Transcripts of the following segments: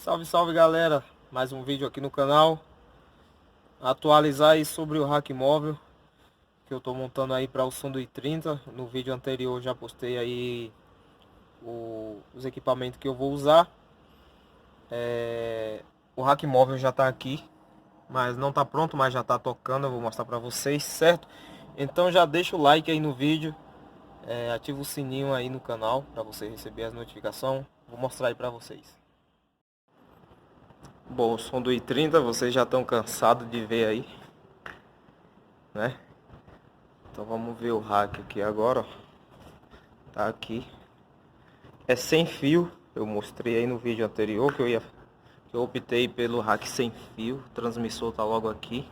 Salve, salve galera, mais um vídeo aqui no canal. Atualizar aí sobre o rack móvel que eu tô montando aí para o som do i30. No vídeo anterior eu já postei aí os equipamentos que eu vou usar. O rack móvel já tá aqui, mas não tá pronto, mas já tá tocando. Eu vou mostrar para vocês, certo? Então já deixa o like aí no vídeo, ativa o sininho aí no canal para você receber as notificações. Vou mostrar aí para vocês. Bom, o som do i30 vocês já estão cansados de ver aí, né? Então vamos ver o rack aqui agora, ó. Tá aqui. É sem fio. Eu mostrei aí no vídeo anterior que eu optei pelo rack sem fio. O transmissor tá logo aqui.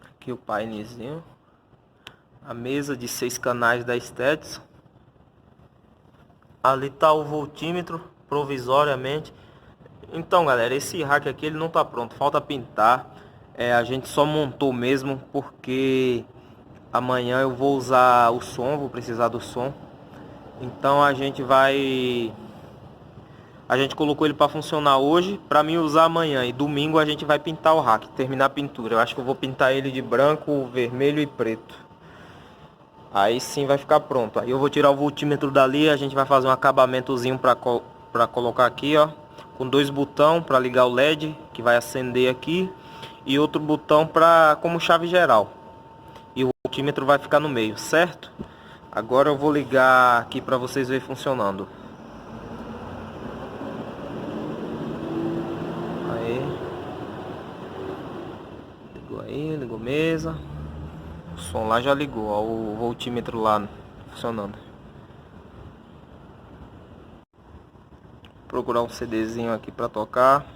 Aqui o painezinho. A mesa de 6 canais da Stetson. Ali tá o voltímetro provisoriamente. Então galera, esse rack aqui ele não tá pronto, falta pintar. A gente só montou mesmo porque amanhã eu vou usar o som, vou precisar do som. Então a gente colocou ele para funcionar hoje para mim usar amanhã, e domingo a gente vai pintar o rack, terminar a pintura. Eu acho que eu vou pintar ele de branco, vermelho e preto. Aí sim vai ficar pronto. Aí eu vou tirar o voltímetro dali, a gente vai fazer um acabamentozinho para colocar aqui, ó, com dois botões para ligar o LED que vai acender aqui e outro botão para como chave geral. E o voltímetro vai ficar no meio, certo? Agora eu vou ligar aqui para vocês verem funcionando. Aí, ligou mesa. O som lá já ligou, ó, o voltímetro lá funcionando. Vou procurar um CDzinho aqui para tocar.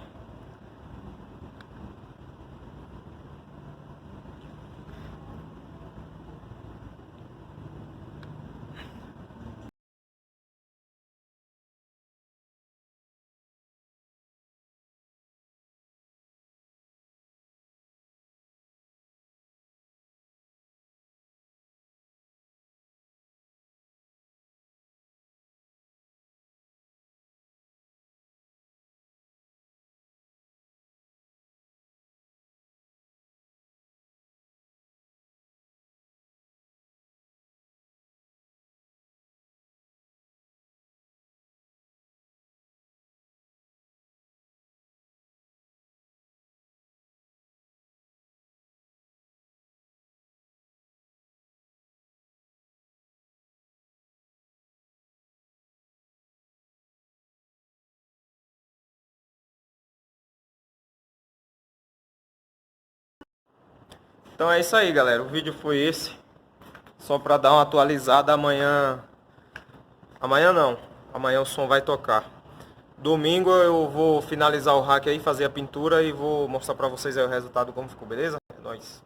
Então é isso aí, galera. O vídeo foi esse. Só para dar uma atualizada. Amanhã não. Amanhã o som vai tocar. Domingo eu vou finalizar o rack aí, fazer a pintura e vou mostrar para vocês aí o resultado como ficou, beleza? É nóis.